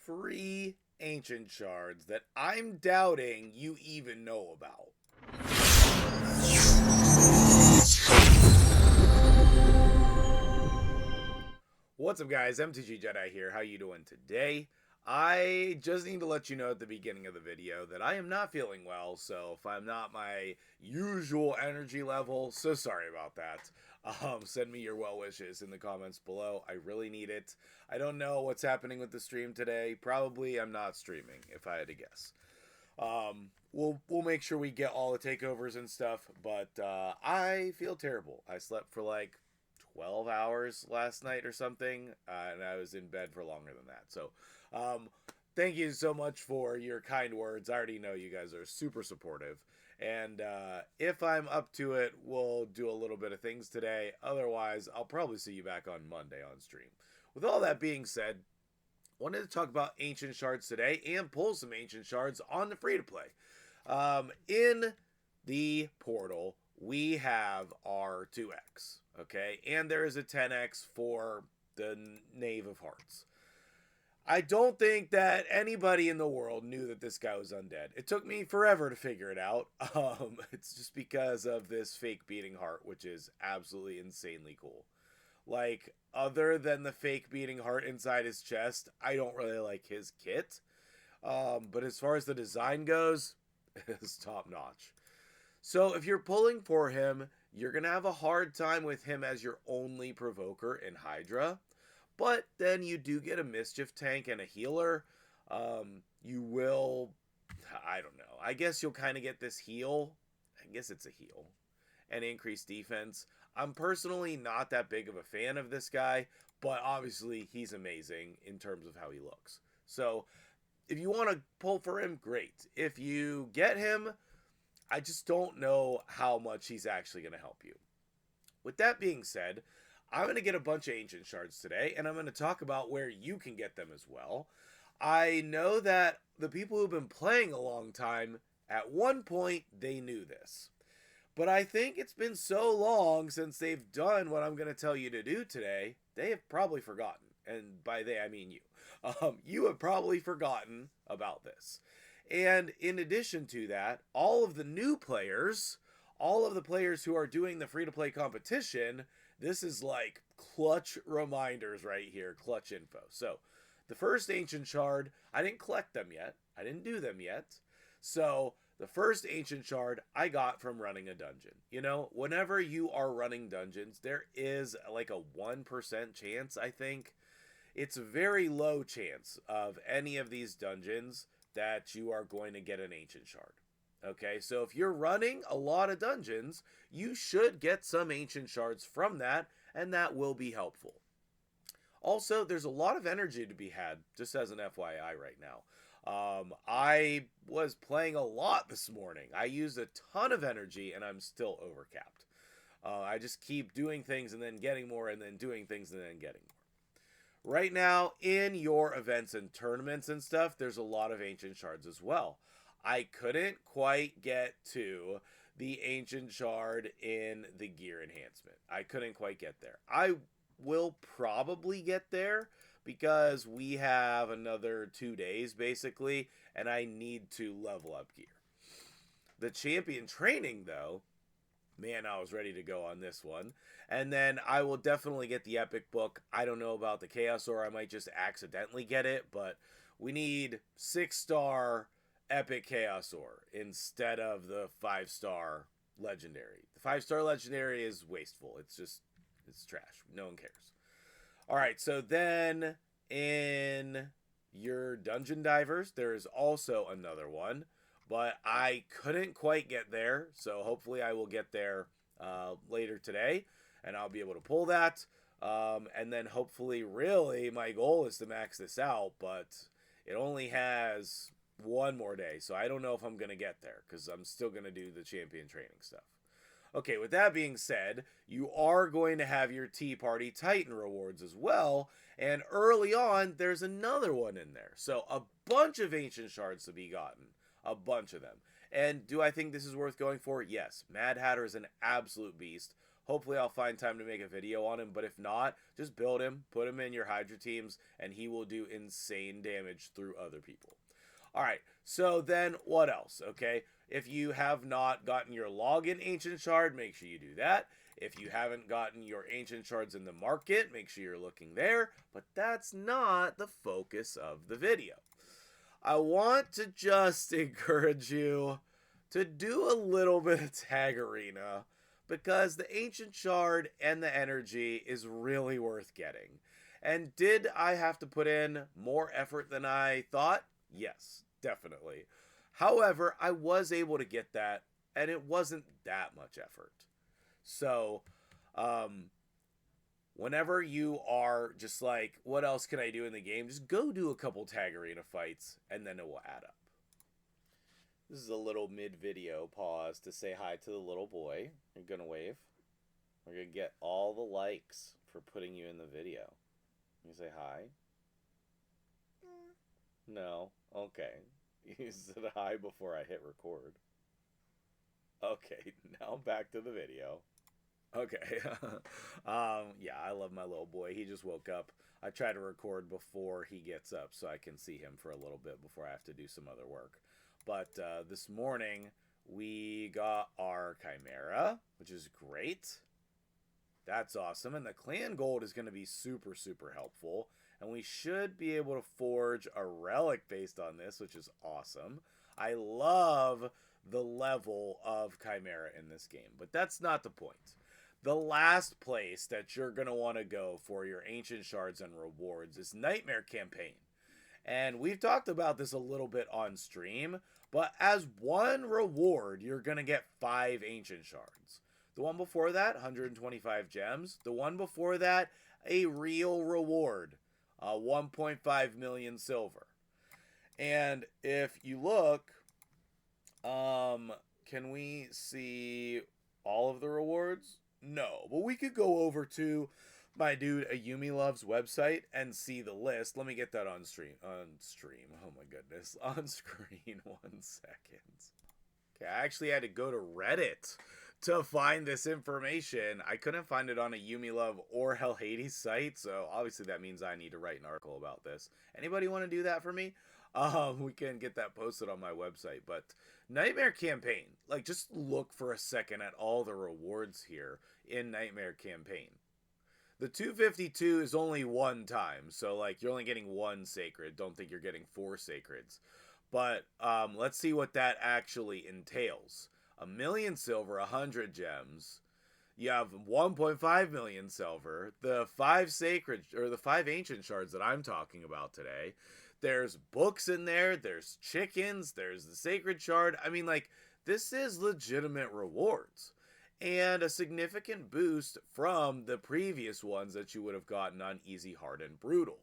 3 ancient shards that I'm doubting you even know about. What's up, guys? MtgJedi here. How you doing today? I just need to let you know at the beginning of the video that I am not feeling well, so if I'm not my usual energy level, so sorry about that. Send me your well wishes in the comments below. I really need it. I don't know what's happening with the stream today. Probably I'm not streaming, if I had to guess. We'll make sure we get all the takeovers and stuff, but I feel terrible. I slept for like 12 hours last night or something, and I was in bed for longer than that. So thank you so much for your kind words. I already know you guys are super supportive, and if I'm up to it, we'll do a little bit of things today. Otherwise, I'll probably see you back on Monday on stream. With all that being said, wanted to talk about ancient shards today and pull some ancient shards on the free-to-play. In the portal, we have our 2x, okay? And there is a 10x for the Knave of Hearts. I don't think that anybody in the world knew that this guy was undead. It took me forever to figure it out. It's just because of this fake beating heart, which is absolutely insanely cool. Like, other than the fake beating heart inside his chest, I don't really like his kit. But as far as the design goes, it's top notch. So if you're pulling for him, you're going to have a hard time with him as your only provoker in Hydra. But then you do get a mischief tank and a healer. You will, I don't know. I guess you'll kind of get this heal. I guess it's a heal. And increased defense. I'm personally not that big of a fan of this guy, but obviously he's amazing in terms of how he looks. So if you want to pull for him, great. If you get him, I just don't know how much he's actually going to help you. With that being said, I'm going to get a bunch of ancient shards today, and I'm going to talk about where you can get them as well. I know that the people who've been playing a long time, at one point, they knew this. But I think it's been so long since they've done what I'm going to tell you to do today, they have probably forgotten. And by they, I mean you. You have probably forgotten about this. And in addition to that, all of the new players, all of the players who are doing the free-to-play competition, this is like clutch reminders right here, clutch info. So the first ancient shard, I didn't collect them yet. I didn't do them yet. So the first ancient shard I got from running a dungeon. You know, whenever you are running dungeons, there is like a 1% chance, I think. It's a very low chance of any of these dungeons that you are going to get an ancient shard. Okay, so if you're running a lot of dungeons, you should get some ancient shards from that, and that will be helpful. Also, there's a lot of energy to be had, just as an FYI right now. I was playing a lot this morning. I used a ton of energy, and I'm still overcapped. I just keep doing things and then getting more, and then doing things and then getting more. Right now, in your events and tournaments and stuff, there's a lot of ancient shards as well. I couldn't quite get to the ancient shard in the gear enhancement. I couldn't quite get there. I will probably get there because we have another 2 days basically, and I need to level up gear. The champion training though, man, I was ready to go on this one. And then I will definitely get the epic book. I don't know about the chaos, or I might just accidentally get it, but we need 6-star epic chaos ore instead of the 5-star legendary. The 5-star legendary is wasteful. It's trash. No one cares. All right, so then in your dungeon divers, there is also another one, but I couldn't quite get there, so hopefully I will get there later today, and I'll be able to pull that. And then hopefully, really, my goal is to max this out, but it only has one more day, so I don't know if I'm going to get there, because I'm still going to do the champion training stuff. Okay, with that being said, you are going to have your Tea Party Titan rewards as well, and early on, there's another one in there. So a bunch of ancient shards to be gotten. A bunch of them. And do I think this is worth going for? Yes. Mad Hatter is an absolute beast. Hopefully I'll find time to make a video on him, but if not, just build him, put him in your Hydra teams, and he will do insane damage through other people. Alright, so then what else, okay? If you have not gotten your login Ancient Shard, make sure you do that. If you haven't gotten your Ancient Shards in the market, make sure you're looking there. But that's not the focus of the video. I want to just encourage you to do a little bit of Tag Arena, because the Ancient Shard and the energy is really worth getting. And did I have to put in more effort than I thought? Yes, definitely. However, I was able to get that, and it wasn't that much effort. So, whenever you are just like, what else can I do in the game? Just go do a couple Tag Arena fights, and then it will add up. This is a little mid-video pause to say hi to the little boy. You're going to wave. We're going to get all the likes for putting you in the video. You say hi? No? Okay. You said hi before I hit record. Okay, now back to the video. Okay. Yeah, I love my little boy. He just woke up. I try to record before he gets up so I can see him for a little bit before I have to do some other work. But this morning, we got our Chimera, which is great. That's awesome. And the clan gold is going to be super, super helpful. And we should be able to forge a relic based on this, which is awesome. I love the level of Chimera in this game, but that's not the point. The last place that you're going to want to go for your Ancient Shards and rewards is Nightmare Campaign. And we've talked about this a little bit on stream, but as one reward, you're going to get 5 Ancient Shards. The one before that, 125 gems. The one before that, a real reward, 1.5 million silver. And if you look, can we see all of the rewards? No, but we could go over to my dude Ayumi Love's website and see the list. Let me get that on stream. Oh my goodness. On screen. 1 second. Okay, I actually had to go to Reddit to find this information. I couldn't find it on a Yumi Love or Hell Hades site, so obviously that means I need to write an article about this. Anybody want to do that for me? We can get that posted on my website. But Nightmare Campaign, like, just look for a second at all the rewards here in Nightmare Campaign. The 252 is only one time, so like you're only getting 1 sacred. Don't think you're getting 4 sacreds. But let's see what that actually entails. 1 million silver, 100 gems. You have 1.5 million silver. The 5 sacred, or the 5 ancient shards that I'm talking about today. There's books in there. There's chickens. There's the sacred shard. I mean, like, this is legitimate rewards. And a significant boost from the previous ones that you would have gotten on Easy, Hard, and Brutal.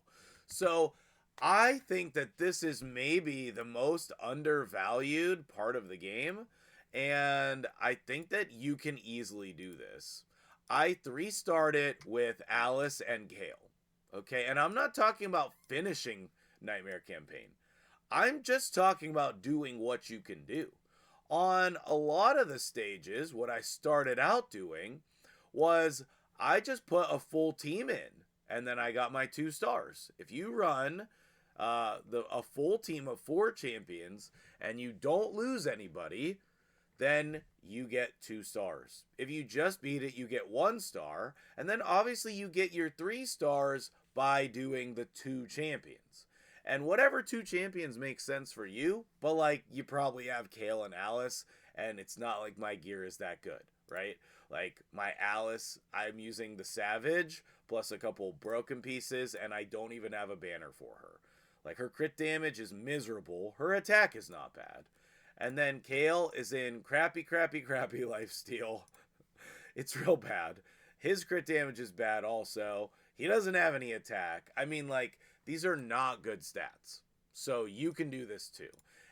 So I think that this is maybe the most undervalued part of the game, and I think that you can easily do this. I 3-starred it with Alice and Gale, okay? And I'm not talking about finishing Nightmare Campaign. I'm just talking about doing what you can do. On a lot of the stages, what I started out doing was I just put a full team in, and then I got my 2 stars. If you run a full team of 4 champions and you don't lose anybody, then you get 2 stars. If you just beat it, you get 1 star, and then obviously you get your 3 stars by doing the 2 champions. And whatever 2 champions make sense for you, but like you probably have Kale and Alice, and it's not like my gear is that good, right? Like my Alice, I'm using the Savage plus a couple broken pieces, and I don't even have a banner for her. Like her crit damage is miserable, her attack is not bad. And then Kale is in crappy lifesteal. It's real bad. His crit damage is bad also. He doesn't have any attack. I mean, like, these are not good stats. So you can do this too.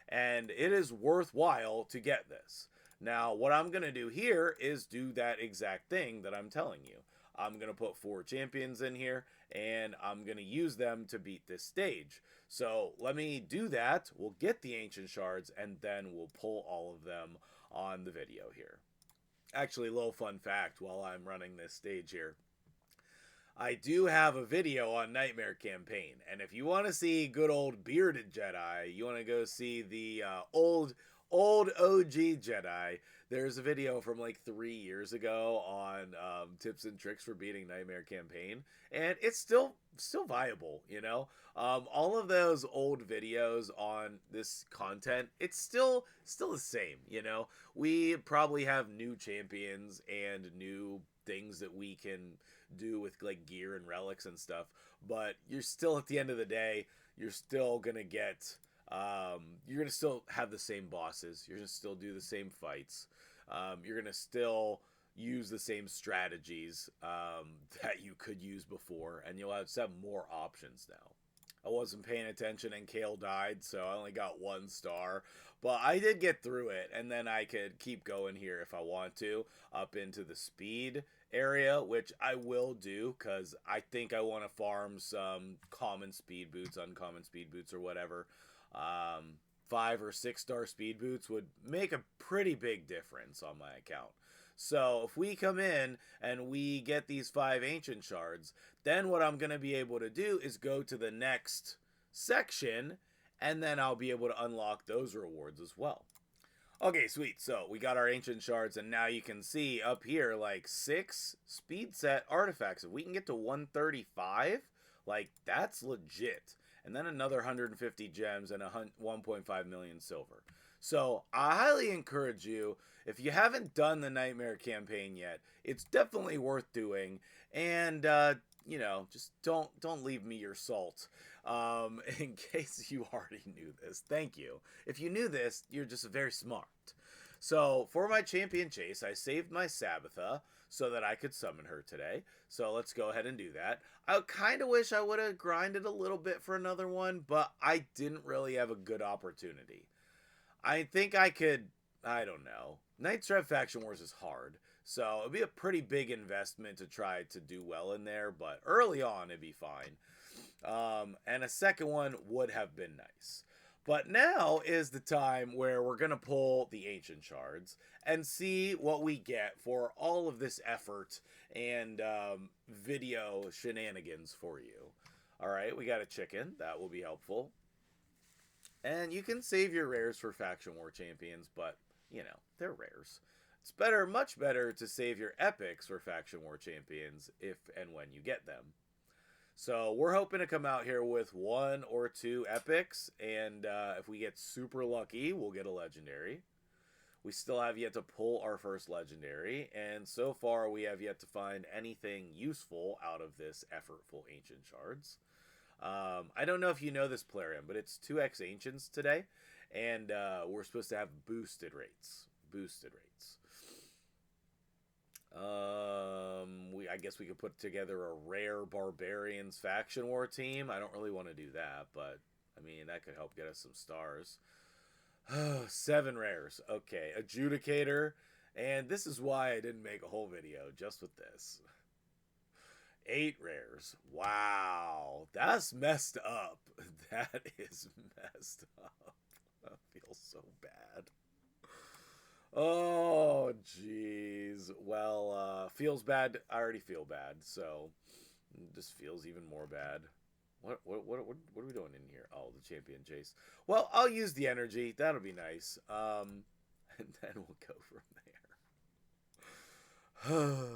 And it is worthwhile to get this. Now, what I'm going to do here is do that exact thing that I'm telling you. I'm going to put 4 champions in here, and I'm going to use them to beat this stage. So let me do that. We'll get the Ancient Shards, and then we'll pull all of them on the video here. Actually, a little fun fact while I'm running this stage here. I do have a video on Nightmare Campaign, and if you want to see good old bearded Jedi, you want to go see the old OG Jedi. There's a video from like 3 years ago on tips and tricks for beating Nightmare Campaign, and it's still viable. You know, all of those old videos on this content, it's still the same. You know, we probably have new champions and new things that we can do with like gear and relics and stuff, but you're still, at the end of the day, you're still gonna get you're gonna still have the same bosses, you're gonna still do the same fights, you're gonna still use the same strategies that you could use before, and you'll have more options now. I wasn't paying attention and Kale died, so I only got 1 star. But I did get through it, and then I could keep going here if I want to, up into the speed area, which I will do, because I think I want to farm some common speed boots, uncommon speed boots, or whatever. 5 or 6 star speed boots would make a pretty big difference on my account. So if we come in and we get these 5 ancient shards, then what I'm going to be able to do is go to the next section, and then I'll be able to unlock those rewards as well. Okay, sweet. So we got our ancient shards, and now you can see up here like 6 speed set artifacts. If we can get to 135, like that's legit. And then another 150 gems and 1.5 million silver. So I highly encourage you, if you haven't done the Nightmare Campaign yet, it's definitely worth doing. And you know, just don't leave me your salt. In case you already knew this, thank you. If you knew this, you're just very smart. So for my champion chase, I saved my Sabbatha so that I could summon her today. So let's go ahead and do that. I kind of wish I would have grinded a little bit for another one, but I didn't really have a good opportunity. I think I could, I don't know. Knights Rev Faction Wars is hard, so it'd be a pretty big investment to try to do well in there, but early on it'd be fine. And a second one would have been nice. But now is the time where we're going to pull the Ancient Shards and see what we get for all of this effort and video shenanigans for you. Alright, we got a chicken. That will be helpful. And you can save your rares for Faction War Champions, but, you know, they're rares. It's better, much better, to save your epics for Faction War Champions if and when you get them. So we're hoping to come out here with 1 or 2 epics, and if we get super lucky, we'll get a legendary. We still have yet to pull our first legendary, and so far we have yet to find anything useful out of this effortful Ancient Shards. I don't know if you know this, Plarium, but it's 2x Ancients today, and we're supposed to have boosted rates. I guess we could put together a rare Barbarians Faction War team. I don't really want to do that, but I mean, that could help get us some stars. 7 rares. Okay, Adjudicator, and this is why I didn't make a whole video just with this. 8 rares. Wow, that's messed up. That is messed up. That feels so bad. Oh, jeez. Well, feels bad. I already feel bad, so it just feels even more bad. What are we doing in here? Oh, the champion chase. Well, I'll use the energy. That'll be nice. And then we'll go from there.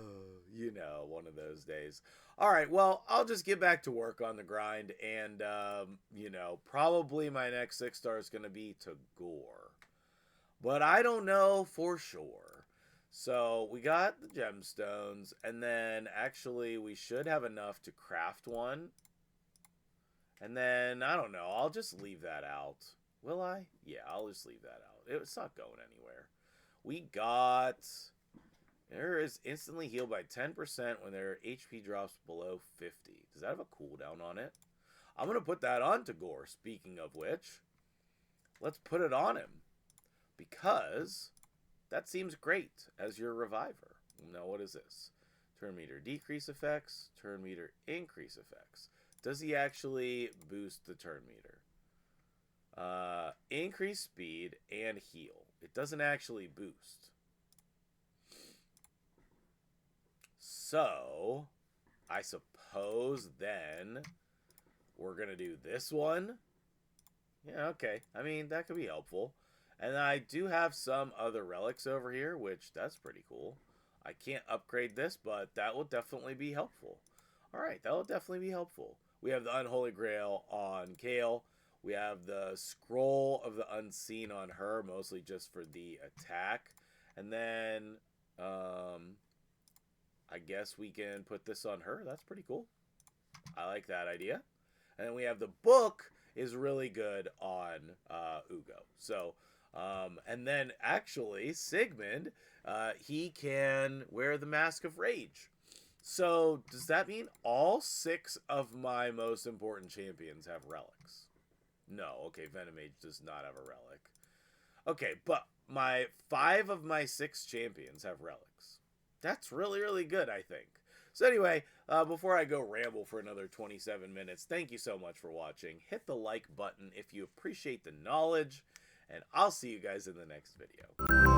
You know, one of those days. All right, well, I'll just get back to work on the grind, and, you know, probably my next 6 star is going to be to Gore. But I don't know for sure. So we got the gemstones, and then actually we should have enough to craft one. And then, I don't know, I'll just leave that out. Will I? Yeah, I'll just leave that out. It's not going anywhere. We got... There is instantly healed by 10% when their HP drops below 50. Does that have a cooldown on it? I'm going to put that on to Gore, speaking of which. Let's put it on him. Because that seems great as your reviver. Now, what is this? Turn meter decrease effects, turn meter increase effects. Does he actually boost the turn meter? Increase speed and heal. It doesn't actually boost. So, I suppose then we're going to do this one. Yeah, okay. I mean, that could be helpful. And I do have some other relics over here, which that's pretty cool. I can't upgrade this, but that will definitely be helpful. Alright, that will definitely be helpful. We have the Unholy Grail on Kale. We have the Scroll of the Unseen on her, mostly just for the attack. And then, I guess we can put this on her. That's pretty cool. I like that idea. And then we have the book is really good on Ugo. So, and then actually, Sigmund, he can wear the Mask of Rage. So, does that mean all 6 of my most important champions have relics? No, okay, Venomage does not have a relic. Okay, but 5 of my 6 champions have relics. That's really, really good, I think. So anyway, before I go ramble for another 27 minutes, thank you so much for watching. Hit the like button if you appreciate the knowledge, and I'll see you guys in the next video.